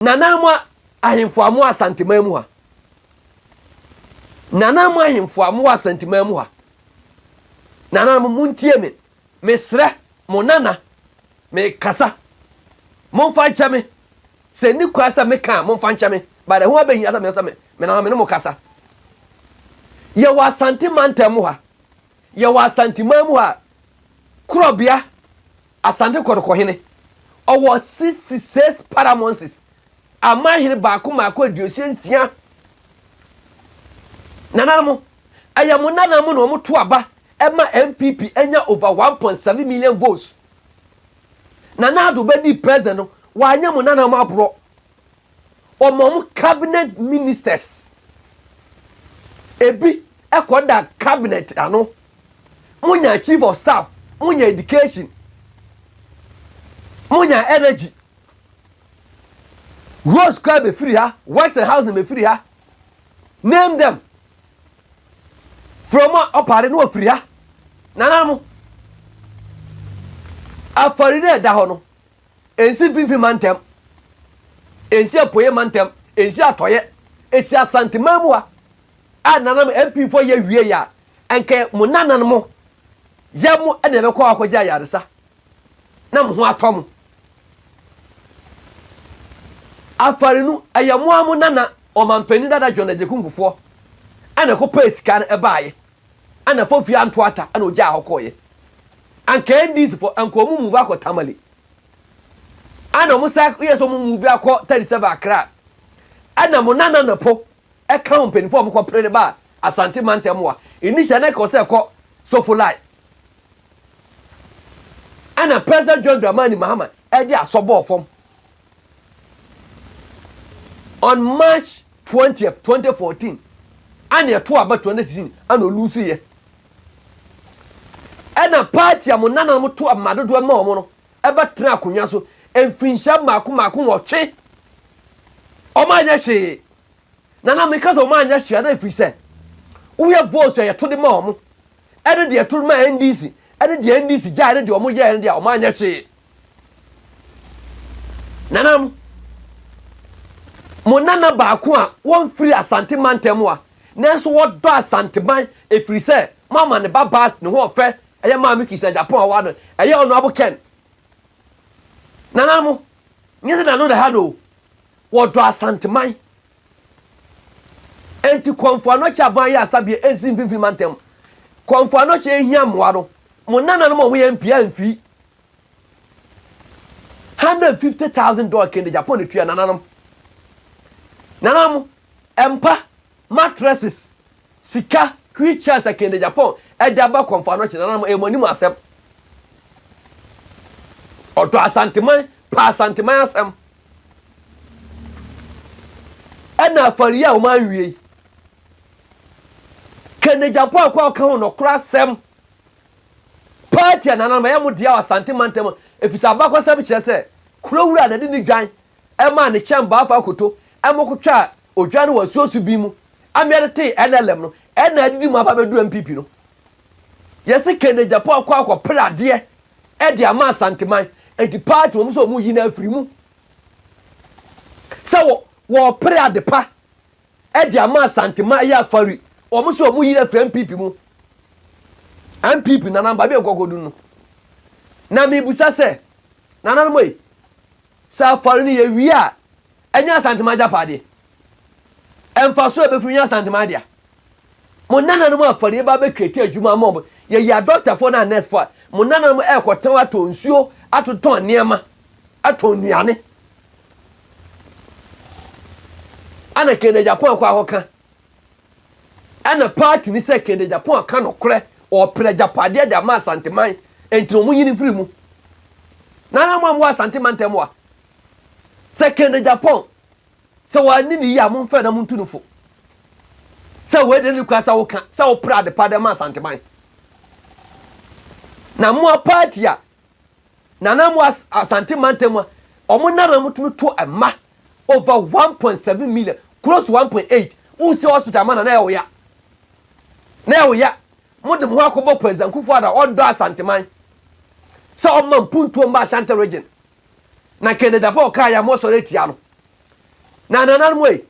nanamwa ahemfo amu asanteman mu ha nanamwa ahemfo amu asanteman mu ha nanam muntie me mesre mo nana me kasa momfa ncha me se ni kwasa me kan momfa ncha me ba da ho abeyi ata me nanam me no kasa ye wa santeman temu ha ye wa santeman mu ha krobia asante kodokohene owo 66 paramonses amahene baako mako aduosensia nanamo ayamu nanamo no moto aba ema NPP enya over 1.7 million votes nanado bedi president no wanya mu nanamo abro omom cabinet ministers ebi ekoda cabinet ano munya chief of staff munya education munya energy Rose Club be free ha, Works and Housing be free ha. Name them. From opare no free ha. Nanamu. Afari de da ho no. Ensi finfi mantem. Ensi apoye mantem, ensi atoye, ensi asante mamu a. A nanam MP for ye wie ya. Enke mo nanan mo. Ya mo ene be kwa akwaja yaresa. Na mo ho atom. Afari nu ayamu amu nana omampani dada John Agyapong ana ko pesika na ebaaye ana fofi anto ata ana oja ahokoye anka ndis for anko mu move akọ tamale ana mu sa yeso mu move akọ 37 akra ana mu nana na po e ka ompani for mu ko prede ba asante mantem wa inisha na ko se ko sofulai ana President John Dramani Mahama e di asobo fom. On March 20th, 2014, and a 2 about 2016, and lose ye. And a party among none of 2 mother to a mono, about Tracunaso, and Finsha Macumacu or Che. Oh, my yashi. Nana because of my yashi, and if we say, we have votes to the mom, added the two my NDC, added the NDC, added the Omoya and the Omanya yashi. Nanam. Monana baako a won free asante mantem a nanso wo do asante ban efiri se mama ne baba ne ho ofe eye maami kisa Japan wa no eye ono aboken nanamo nyese na no da ha no wo do asante man enti konfo no cha ban ya asabie ensin fifi mantem konfo no cha ehia moaro monana no mo ye mpia mfi $150,000 kende Japan ne tua nananam nanam empa mattresses sika creatures akende Japan edaba konfano che nanam emonimu asem oto asanteman pa asanteman asem ena Afari a o man wie kende Japan kwa ka no kra asem party nanam emu dia asanteman tem efisa abakwa sem kire se kurowura na ni dwan ema ne chamba afa koto amokotwa odwane wasuosu bi mu amiarete NLM no ena adidi mu aba bedu NPP no yesi kende Japan kwa prade e de ama santeman enti party wo so mu yi na afiri mu so wo prade pa e de ama santeman ya Afari wo so mu yi na afiri NPP mu NPP na namba bi gogodu no na mi busa se na nan moy sa Afari ni ye wi a enya santima Japade emfaso ebefu nya santima dia mo nana no Afari ba be kreti adwuma mo ye ya doctor for na nurse for mo nana no e kotan ato nsuo atoton niema ato nuane ana kende Japan kwa hoka ana party ni se kende Japan ka no kre o pre Japade dia ma santima entino mo yini firi mu nana mo amwa santima ntemo a second Japan so wani ni ya mo mfa na mo ntunufo so we de likwa sa wo ka sa wo prade pa de ma santeman na mo party a na mo asanteman tem omo na mo tumi to ema over 1.7 million close to 1.8 usi hospital man na ya mo de mo akobo president Kufuor ada odo asanteman so o man punto mba Ashanti region na kende Japan ka ya mo so retia no na nananum wey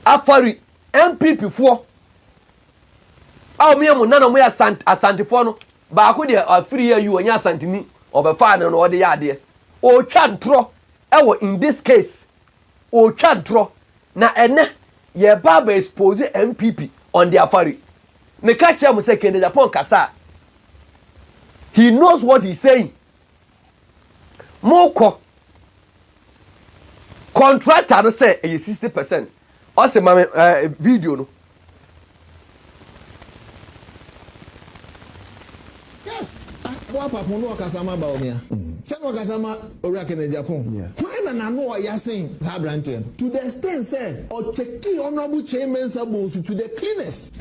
Afari NPP fo aw me mu nanom ya asante fo no ba ko de Afari ya yu onya asantini obefa no ode ya ade o twa ntro ewo in this case o twa ntro na ene ye baba expose NPP on the Afari me catch am say Agyapong kasa he knows what he's saying moko contractor no say 60%. Or say my video no. Yes. What happened no kasama ba omia. Say no kasama ori ken Agyapong. Why na no ya saying Sabrante to the extent say or check honorable chairman sabonsu to the cleanest.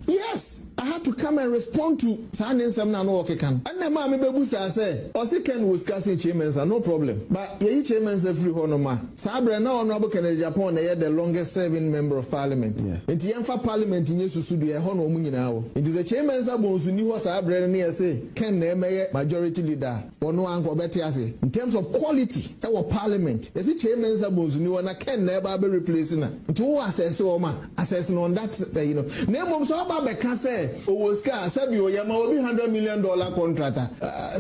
Yes. I had to come and respond to Sanin Sam na no okay can. And na ma me bebu say or say Ken was casting chairman no problem. But ye chairman say free honoma. Sabre na honorable ken Agyapong na the longest serving member of parliament. Enti yemfa parliament nye susu de ho no mu nyina wo. Enti the chairman sabonsu ni ho Sabre na say Ken na emeye majority leader. Ono anko beti ase. In terms of quality, our parliament. Yes, chairman sabonsu ni wona Ken na ba be replace na. Enti wo assess wo ma assess on that you know. Na mom so ba be ka say Owoska sabi oyama obi $100 million contractor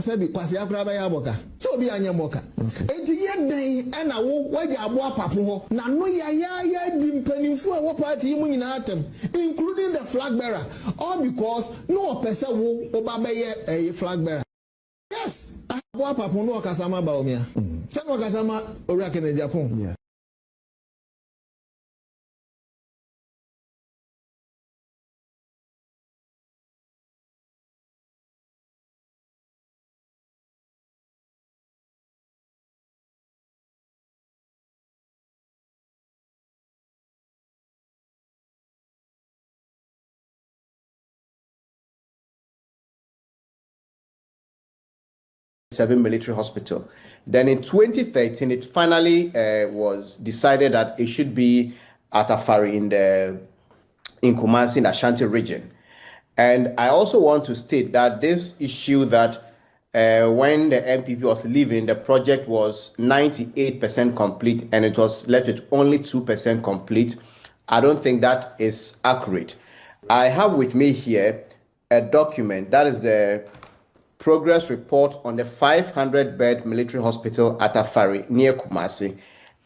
sabi kwase akura ba ya boka so obi anya moka enti ye den ana wo waje abo apapo ho na no ya di mpanimfo wo party mu nyina atem including the flag bearer all because no person wo oba be ye flag bearer. Yes, abo apapo no kasama ba omia se no kasama ori ken Agyapong. 7 military hospital. Then in 2013, it finally was decided that it should be at Afari in Kumasi, in Ashanti region. And I also want to state that this issue that when the NPP was leaving, the project was 98% complete and it was left with only 2% complete. I don't think that is accurate. I have with me here a document that is the progress report on the 500-bed military hospital at Afari near Kumasi.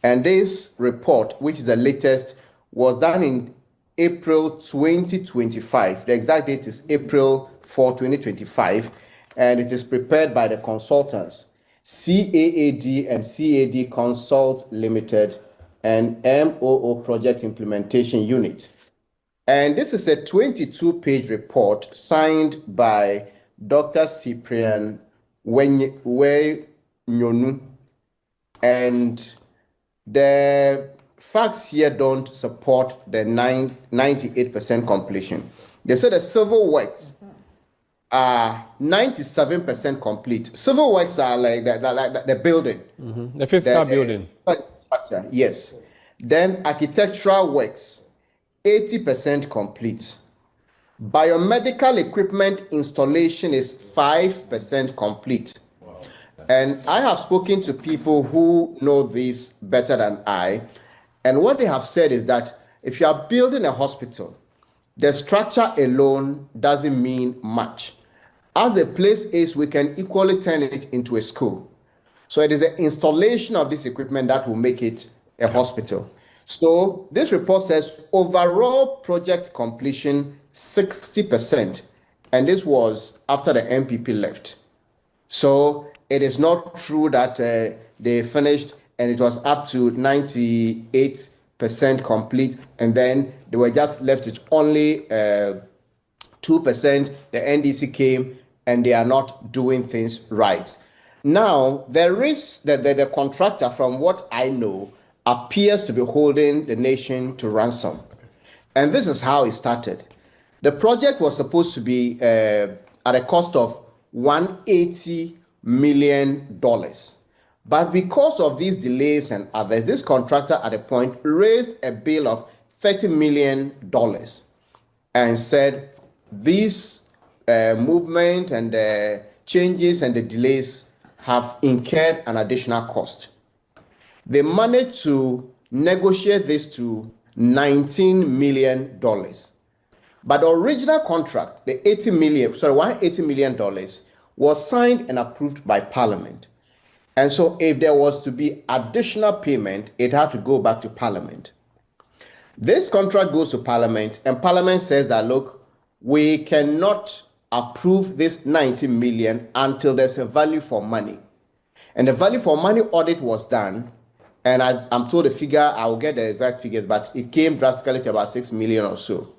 And this report, which is the latest, was done in April 2025. The exact date is April 4, 2025. And it is prepared by the consultants, CAAD and CAD Consult Limited and MOO Project Implementation Unit. And this is a 22-page report signed by Dr. Cyprian Nyonu, and the facts here don't support the 98% completion. They said the civil works are 97% complete. Civil works are like the building. The physical building. Structure, yes. Then architectural works, 80% complete. Biomedical equipment installation is 5% complete. And I have spoken to people who know this better than I. And what they have said is that if you are building a hospital, the structure alone doesn't mean much. As the place is, we can equally turn it into a school. So it is the installation of this equipment that will make it a hospital. So this report says overall project completion 60%, and this was after the NPP left. So it is not true that they finished and it was up to 98% complete, and then they were just left with only 2%. The NDC came and they are not doing things right. Now, there is the contractor, from what I know, appears to be holding the nation to ransom. And this is how it started. The project was supposed to be at a cost of $180 million. But because of these delays and others, this contractor at a point raised a bill of $30 million and said these movement and the changes and the delays have incurred an additional cost. They managed to negotiate this to $19 million. But the original contract, the $180 million, was signed and approved by Parliament. And so if there was to be additional payment, it had to go back to Parliament. This contract goes to Parliament, and Parliament says that, look, we cannot approve this 90 million until there's a value for money. And the value for money audit was done, and I'm told the figure, I will get the exact figures, but it came drastically to about 6 million or so.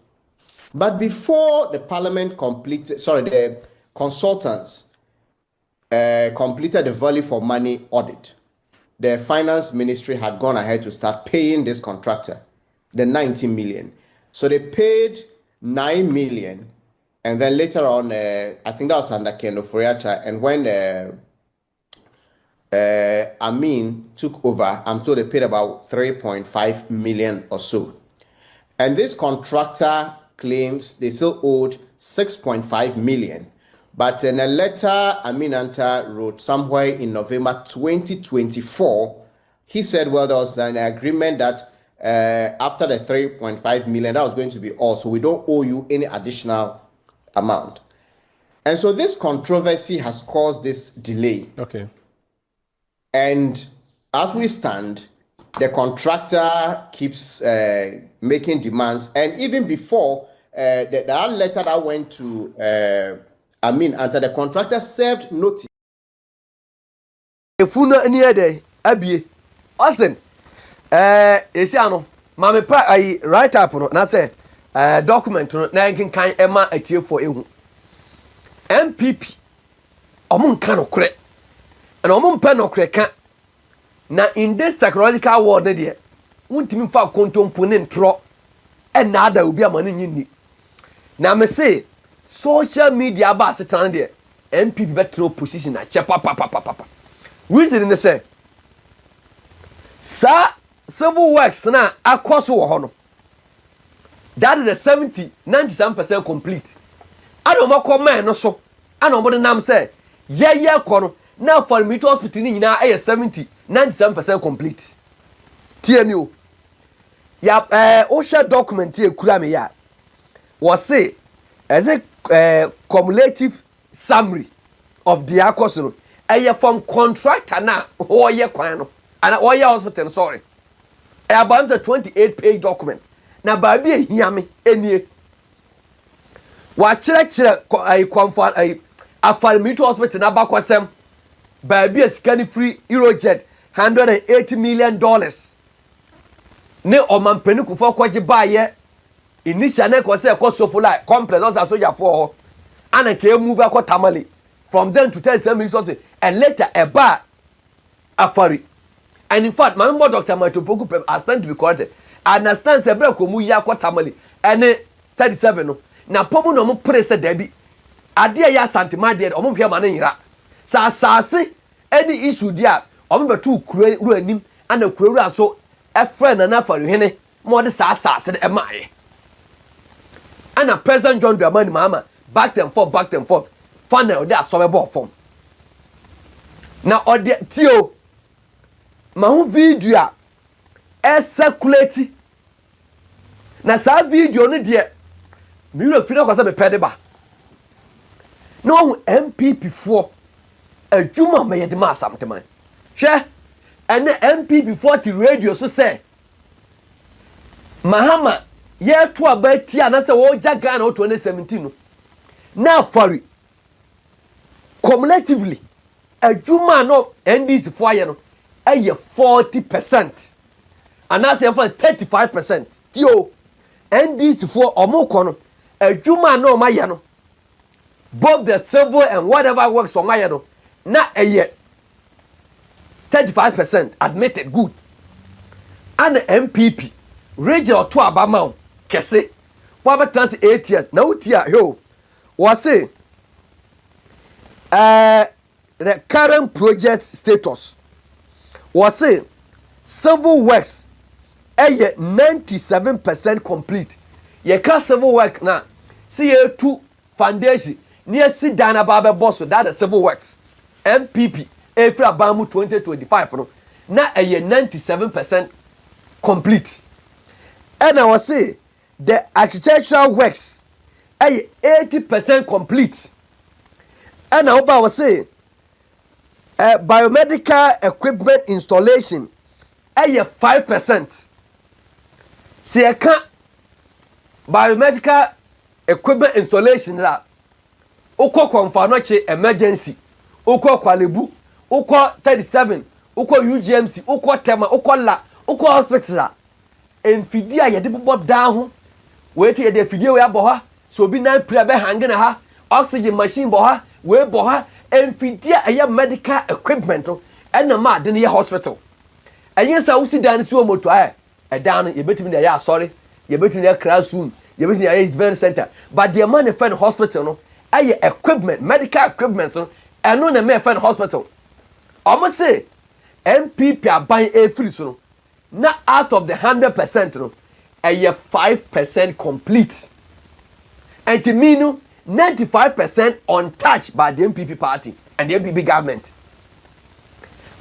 But before the the consultants completed the value for money audit, the finance ministry had gone ahead to start paying this contractor the 90 million. So they paid 9 million, and then later on, I think that was under Ken Oforiatta, and when Amin took over, I'm told they paid about 3.5 million or so. And this contractor claims they still owed 6.5 million. But in a letter Amin Anta wrote somewhere in November 2024, he said, well, there was an agreement that after the 3.5 million, that was going to be all. So we don't owe you any additional amount. And so this controversy has caused this delay. Okay. And as we stand, the contractor keeps making demands. And even before that letter that went to Amin Anta, the contractor served notice. If you know any other, Abby, Austin, Esiano, Mamma Pa, I write up on not say document on Nankin kind Emma a tier for you. NPP, Omun Kano Cre, and Omun Pano Creka. Now, in this technological world, there won't even find contemporary tro, and now there will be a money in you. Now, me say, social media base stand there, NPP better position at Chapa. Reason in the say, Sir, civil works now across Wohono. That is the 97% complete. I don't know what man no so. I don't know what the name say. Yeah, kono. Now for me to hospital ni na 97% complete. TMU. Ya o share document here kura me ya. Was say as a cumulative summary of the across from contractor na o ye kwan no. And o ye hospital sorry. About the 28-page document. Na baabi ehia me enie. Wa kire ai kwamfa ai Afari hospital na bakwasem. Baabi scan free Eurojet $180 million. Ne omampeni kufo kwaje baaye initial na ko say ko sofula complex also soldier for ana ke move akọ Tamale from then to 10 minutes and later a bar Afari. And in fact, my member Dr. Matopoku has stand to be corrected. I understand se bra ko mu ya akọ Tamale ene 37 no. Na pomu no mo prese dabi. Ade ya santima de omo hwe ma ne yira. Sa asase any issue dia omo betu kure ru anim ana kure ru aso e friend na Afari hene mo de sa asase de maaye. Ana President John Dramani Mahama back and forth final de asobebo form. Na ode tio ma hu video a circulate na sa video no de mi ro fi na kwasa be pede ba no MPP for adwuma me yede ma asamteman hwe ene MPP for ti radio so say Mahama ye to abati ana say wo jaga na 2017 no na Afari cumulatively adwuma no NDC for ye no aye 40% and I say for 35% tio NDC for omoko no adwuma no ma ye no both the civil and whatever works for my no na aye 35% admitted good and MPP regional to abamount kese wa betrans 8 years na utia yo was say the current project status was say civil works aye 97% complete ye ka civil work na see two foundation near Sidana Baba Bosso that the civil works MPP April Abamu 2025 no na ɛyɛ 97% complete. And I was say the architectural works ɛyɛ 80% complete. And I was say biomedical equipment installation ɛyɛ 5%. See, I can't biomedical equipment installation la ukọ Kwamfanoche emergency ukọ Kwalebu ukọ 37 ukọ UGMC ukọ Tema ukọ La ukọ hospital enfidi a yede bobọ dan ho weeti yede fidie we abọ ha so obi nan pra be hange na ha oxygen machine bọ ha we bọ ha enfidi a eye medical equipment ena ma de ne hospital enye sa usi dan si o moto a dan no yebetimi na ya asori yebetimi na classroom yebetimi na ya event center but the man in hospital no aye equipment medical equipment so eno na me friend hospital omo say NPP aban e free so no na out of the 100% no aye 5% complete and to me no 95% untouched by the NPP party and the NPP government.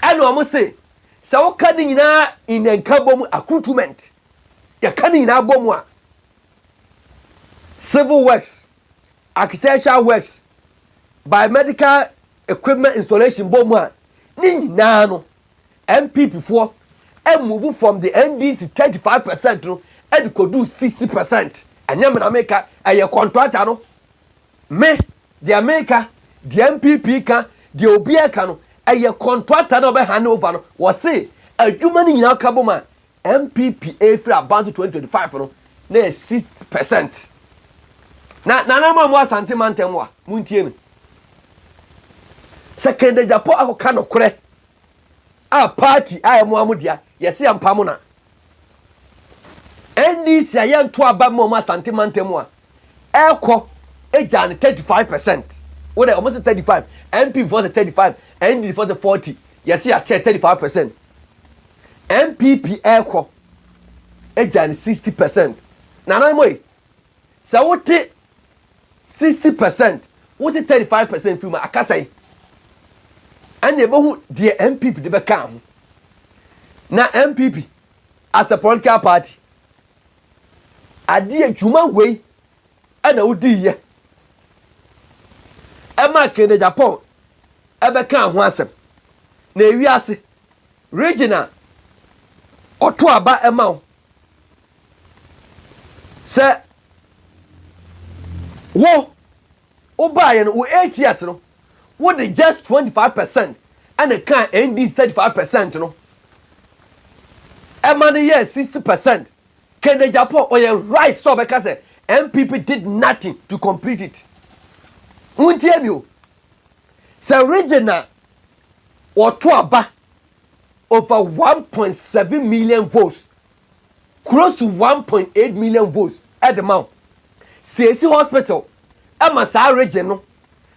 And omo say so kan nyina in enkabom accoutrement ya kan nyina bom a civil works, architectural works, biomedical equipment installation bomwa ni nyina no MPP for move from the NDC 35% no and could do 60%. And yam na make a contractor no me the America the MPP can the obia can a contractor no be hand over no was say a human nyina kaboma MPP free about 2025 no na 6%. Na ma mo asante mantem wa muntie no second Agyapong akoka no kore a party a mo amudia yesi ampam na NDC ayanto aba mo asante mantem wa eko eja 35%. What almost 35 MP for the 35 NDC for the 40 yesi a 35%. MPP eko eja 60%. Na mo say wote 60%, what is 35% from Akasai? And the bohu dear MPP de become. Now MPP as a political party. A dear human way and a dear. Emma Kennedy Agyapong Ebeka Hwansem. Na wiase regional oto aba ema se wo obaye no 8 years no what the just 25% and the can end this 35% no emani yes 60%. Can the Agyapong or your right so because MPP did nothing to complete it. Untie you so regional or aba over 1.7 million votes, close to 1.8 million votes at the mount. CAC hospital ama sa region no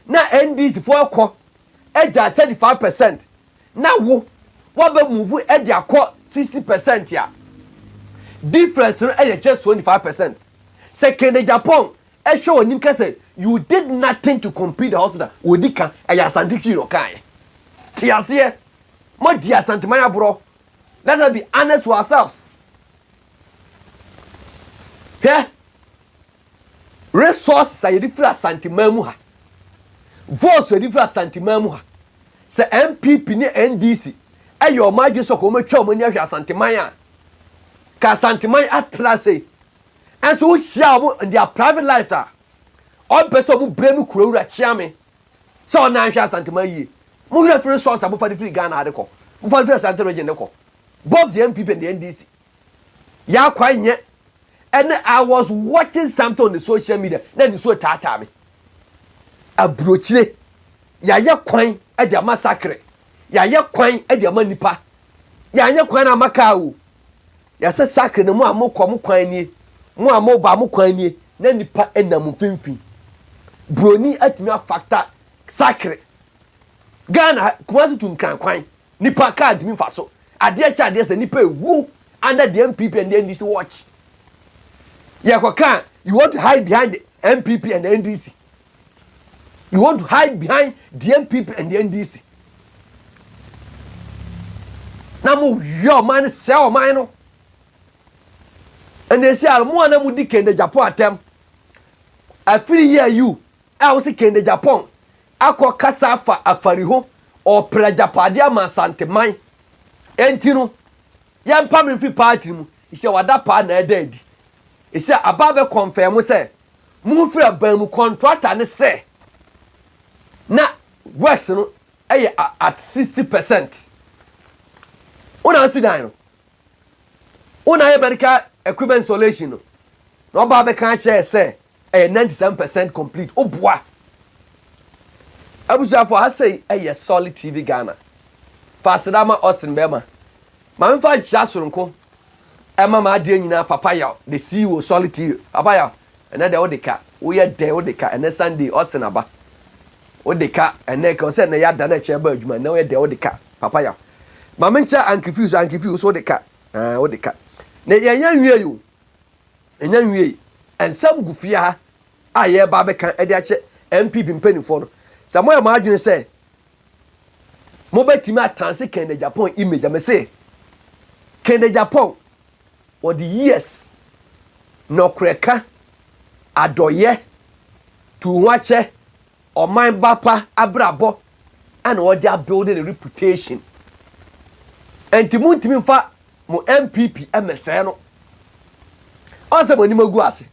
na NDC for akọ eja 35%. Na wo be move eja akọ 60% ya. Difference no e just 25%. Second Agyapong e show onim kase you did nothing to complete the hospital. Odika e ya sandichi ro kan. Tiase mo dia santimanya bro. Let us be honest to ourselves. Yeah. Resources are different santimamu ha. Votes are different santimamu ha. Se MPP ni NDC. Ayo maji so ko metwa mo ni ahwa santimanya. Ka santimanya atra say. And so we share in their private life ta. All person mu bremu kurawura chia me. So na ahwa santimanya. Mo refer resources abo for the free Ghana ade ko. Mo for the Central region de ko. Both the MPP and the NDC. Ya kwa nye. And I was watching something on the social media. Then you saw tata me. Abrochile. Ya kwan e dia massacre. Ya kwan e dia manipa. Ya kwan na makao. Ya se sacre no mo amokom kwan ni. Mo amoba mo kwan ni. Na nipa enam mfimfin. Broni atimi factor sacre. Ghana kwatu tunkan kwan. Nipa ka adimi faso. Ade cha ade se nipa ewu under the MPP and the NDC watch. You want to hide behind the MPP and the NDC. You want to hide behind the MPP and the NDC. na mo yo man se o man no and they say mo na mo di kende Japan atem afiri here you I was kende Japan akọ kasa afa afari ho o prejapade ama santeman enti no yempa me fi party mu ise wada pa na edadi ise ababe confirm say mu fi aban mu contractor ne say na works no at 60%. Una see that no. Una medical equipment installation no. No ba can share say 97% complete. Oh boy. Abuja for I say solid TV Ghana. Fasidama Austin Bema. Ma mfa jasoronko. Emma ma de nyina papa ya the CEO solid TV. Papa ya ena de odeka. Wo ye de odeka ena Sunday Austin aba. Odeka ena ka say na ya da na che ba adwuma na wo ye de odeka papa ya. Ma mencha and confuse so odeka. Odeka. Na yenya nwie yo. Enya nwie. Ensam gufia a ye ba be kan e de ache NPP mpanifo no. Samoya ma adwene say mo betimi atanse Kende Japan image am say Kende Japan or the years no kreka adoye to wache or mind bapa abrabo and what they are building a reputation and timuntimi fa mo NPP MSN no also mo ni magu ase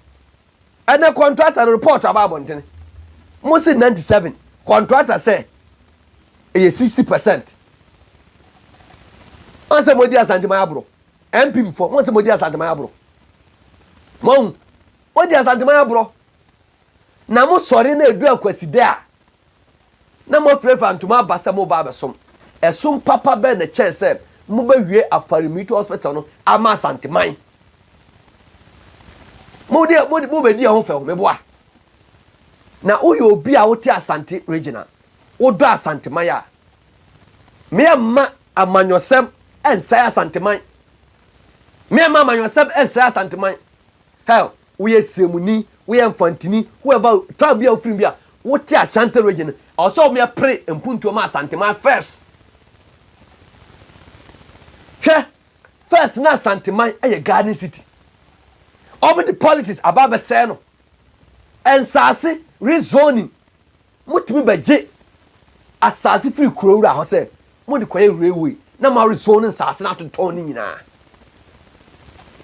and the contractor report about bonten mo say 97 contractor say 60%. Once modi asante mayabro. MP before once modi asante mayabro. Mom, modi asante mayabro. Na mo sori na edu akwaside a. Na mo frefa ntuma basa mo ba besom. Esom papa be na che se mo ba wie Afari Military Hospital no ama asante man. Mo be di ho fe me boa. Na uyo obi a wote asante regional. Odo asante maya. Me ma amanyosem ensaya asante man. Me ma amanyosem ensaya asante man. Hell, we semuni, we infantini, whoever try be of free bia. Wote asante region. Also me pray empuntu ma asante man first. First na asante man e garden city. Obi the politics about say no. Ensase rezoning. Mutimi beje asase free kurowura ho say mo de kwaye railway na ma rezone nsase na tonton ni nyina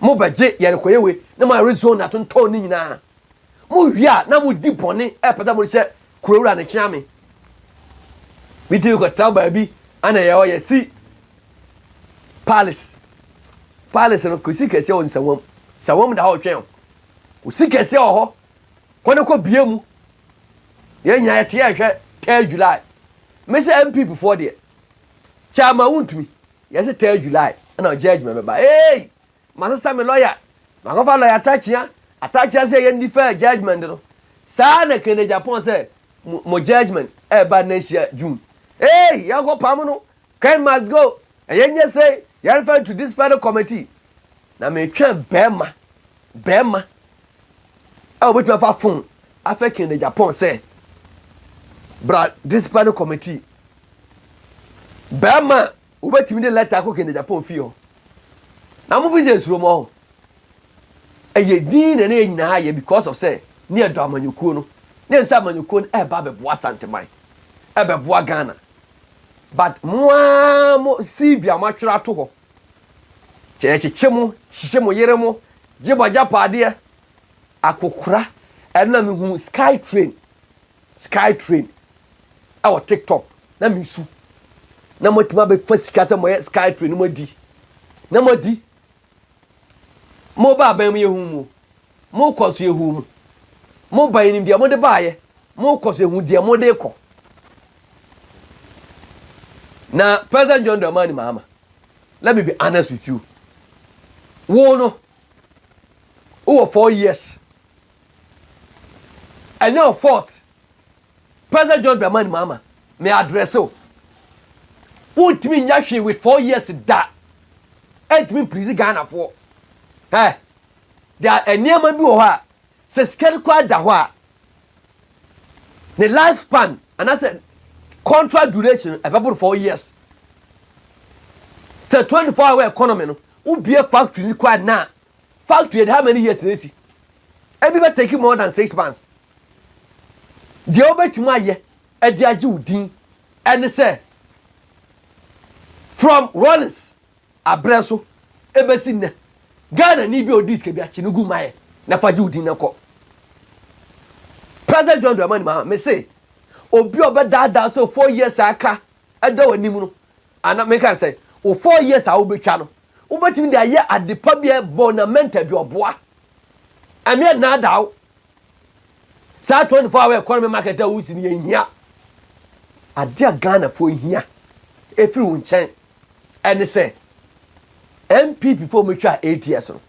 mo beje ye de kwaye we na ma rezone na tonton ni nyina mo hwia na mo di bone e peda mo se kurowura ne chiame bi di ko taba bi ana ye si palace no ko si kese on sawam da ho twen ko si kese ho kono ko biemu ye nya ye te hwe 3 July Mr. MP before there. Chama wuntumi. Yes, 3 July. And our judgment member. Hey! Master Sammy lawyer. Magofa lawyer attach ya say any fair judgment. No. Sana Kende Japan say mo judgment by next year June. Hey, ya go pamuno. Can must go. And you say you refer to this federal committee. Na me twa Bema. Oh, but my phone. After Kende Japan say Brad, this panel committee. Bama, ubetimi de letter ko Kende Japan fio. Na mo business room o. Eye din na e nyina haye because of say near do amanyukuo no. Ne nsa amanyukuo no e ba be boa santeman. E be boa Ghana. But mo Sylvia matwera to ho. Chichemu yeremu, jibo Agyapade akokura ena me hu sky train. Our TikTok na misu na motima be fasika se moye sky train no di na modi mo ba ban ye hu mo kwaso ye hu mo ban ni dia mo de baaye mo kwaso hu dia mo de ko na President John Dramani Mahama, let me be honest with you, wo no over 4 years and now fourth President John Dramani Mahama may address you. Won't mean actually with 4 years that 8 mean please Ghana for. Hey, there are a near man who are says can quite the lifespan and I said contract duration about 4 years. say 24-hour economy no wo be factory ni kwa na factory how many years na si everybody take more than 6 months the obetuma ye e de age udin and say from Rollins abreso ebesi ne Ghana ni bi odis ke bi achi nugu maye na faji udin na ko President John Dramani Mahama me say obi obedada so 4 years aka eda wanim no ana me kan say o 4 years a obetwa no obetimi de aye adepa bi bonamenta bi oboa ame na dawo sa 24-hour economy market a wusi ni hia ade Ghana fo hia efiri wo nchen ene say NPP for metwa 8 years no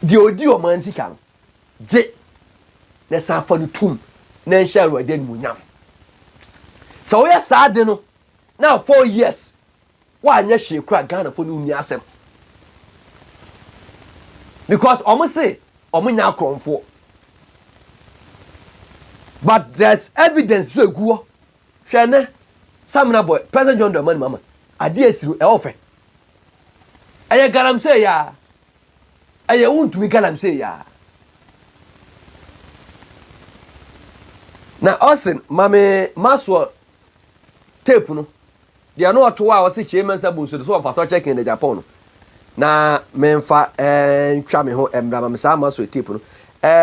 di odi o man sika no je na sa fa no tum na nhia rode ni munyam so we sa de no now 4 years wa anya hwe kura Ghana fo no nni asem because omo say omo nya akromfo but there's evidence so guo hwe ne Samina boy President John Dramani Mahama ade asiru e ofe aye galam say ya aye wuntumi galam say ya na Austin mame maswo tape no dia no to wa wose chairman sabu so of for checking in the Japan no na memfa ntwa me ho emra mame sa maswo tape no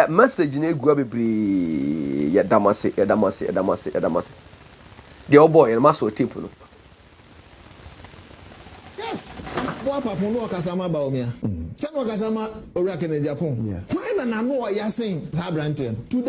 message na egua bebri ya damase the old boy and maswo tape no yes boa papo no kasama ba omia se no kasama ora ke na Japan why na no ya sen sa brante to